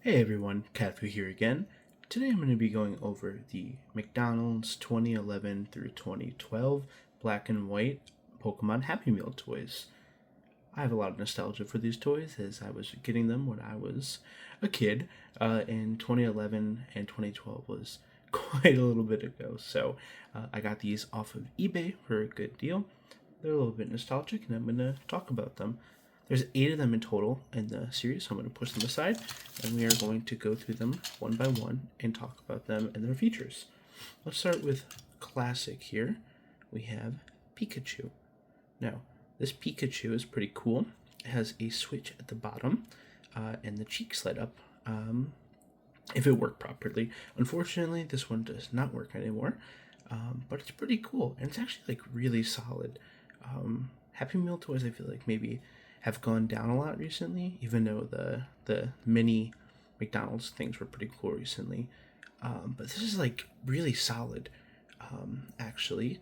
Hey everyone, Katfu here again. Today I'm going to be going over the McDonald's 2011 through 2012 black and white Pokemon Happy Meal toys. I have a lot of nostalgia for these toys as I was getting them when I was a kid, and 2011 and 2012 was quite a little bit ago. So I got these off of eBay for a good deal. They're a little bit nostalgic and I'm going to talk about them. There's 8 of them in total in the series, so I'm going to push them aside, and we are going to go through them one by one and talk about them and their features. Let's start with classic here. We have Pikachu. Now, this Pikachu is pretty cool. It has a switch at the bottom, and the cheeks light up if it worked properly. Unfortunately, this one does not work anymore, but it's pretty cool, and it's actually like really solid. Happy Meal toys, I feel like maybe have gone down a lot recently, even though the mini McDonald's things were pretty cool recently. But this is like really solid, actually.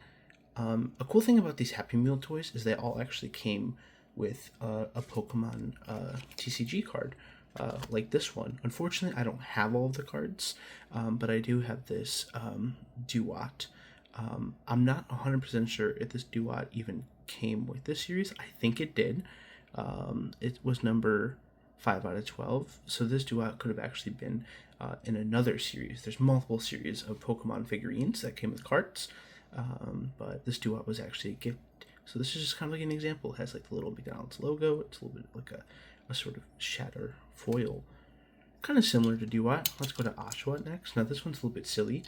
A cool thing about these Happy Meal toys is they all actually came with a Pokemon TCG card, like this one. Unfortunately, I don't have all of the cards, but I do have this Duat. I'm not 100% sure if this Duat even came with this series. I think it did. It was number 5 out of 12, so this Duat could have actually been in another series. There's multiple series of Pokemon figurines that came with cards, but this Duat was actually a gift. So this is just kind of like an example. It has like the little McDonald's logo. It's a little bit like a sort of shatter foil, kind of similar to Duat. Let's go to Oshawott next. Now this one's a little bit silly.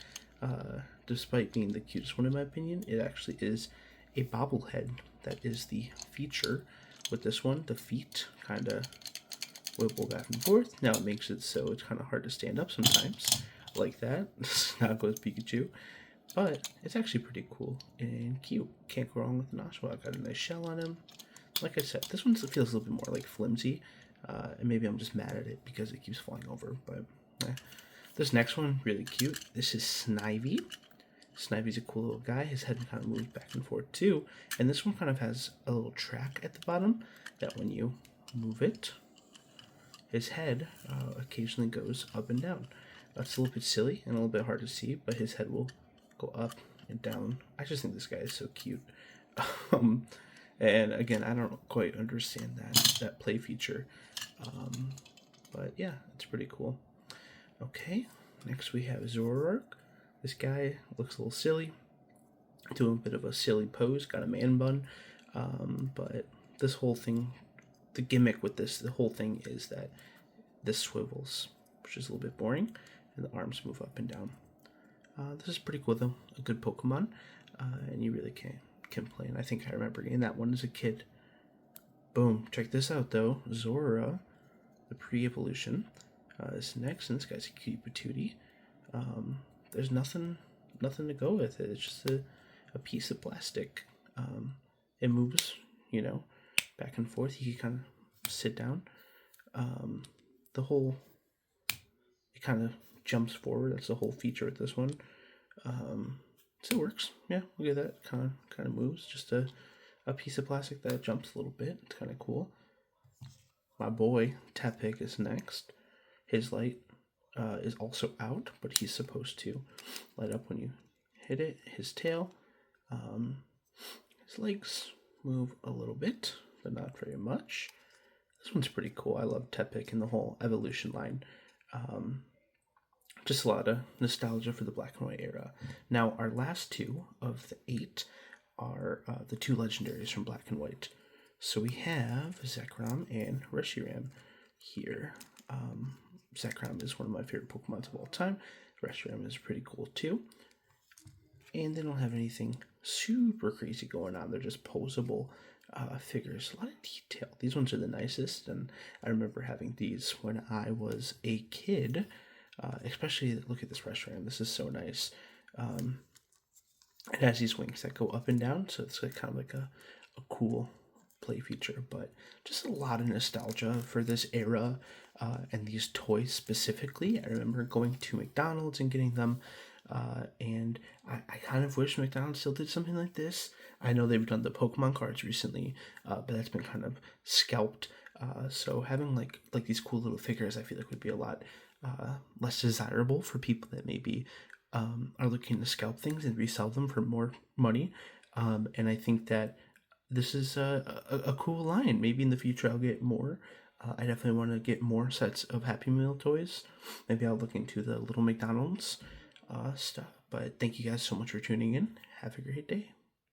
Despite being the cutest one in my opinion, it actually is a bobblehead. That is the feature. With this one, the feet kind of wibble back and forth. Now it makes it so it's kind of hard to stand up sometimes, like that. Not goes Pikachu, but it's actually pretty cool and cute. Can't go wrong with an Oshawott. Got a nice shell on him. Like I said, this one feels a little bit more like flimsy, and maybe I'm just mad at it because it keeps falling over. But this next one, really cute. This is Snivy. Snivy's a cool little guy. His head kind of moves back and forth too. And this one kind of has a little track at the bottom that when you move it, his head occasionally goes up and down. That's a little bit silly and a little bit hard to see, but his head will go up and down. I just think this guy is so cute. And again, I don't quite understand that play feature. But yeah, it's pretty cool. Okay, next we have Zoroark. This guy looks a little silly, doing a bit of a silly pose, got a man bun, but this whole thing, the gimmick with the whole thing is that this swivels, which is a little bit boring, and the arms move up and down. This is pretty cool though, a good Pokemon, and you really can't complain. I think I remember getting that one as a kid. Boom, check this out though, Zora, the pre-evolution, is next, and this guy's a cute patootie. There's nothing to go with it. It's just a piece of plastic. It moves, back and forth. You can kind of sit down. It kind of jumps forward. That's the whole feature with this one. So it works. Yeah, look at that. Kind of moves. Just a piece of plastic that jumps a little bit. It's kind of cool. My boy Tepig is next. His light is also out, but he's supposed to light up when you hit it. His tail, his legs move a little bit, but not very much. This one's pretty cool. I love Tepig and the whole evolution line. Just a lot of nostalgia for the black and white era. Now, our last 2 of the 8 are the 2 legendaries from black and white. So we have Zekrom and Reshiram here. Zekrom is one of my favorite Pokemon of all time. Reshiram is pretty cool too. And they don't have anything super crazy going on. They're just posable figures. A lot of detail. These ones are the nicest, and I remember having these when I was a kid. Especially, look at this Reshiram. This is so nice. It has these wings that go up and down, so it's like kind of like a cool play feature, but just a lot of nostalgia for this era and these toys specifically. I remember going to McDonald's and getting them, and I kind of wish McDonald's still did something like this. I know they've done the Pokemon cards recently, but that's been kind of scalped So having like these cool little figures, I feel like would be a lot less desirable for people that maybe are looking to scalp things and resell them for more money. And I think that this is a cool line. Maybe in the future I'll get more. I definitely want to get more sets of Happy Meal toys. Maybe I'll look into the little McDonald's stuff. But thank you guys so much for tuning in. Have a great day.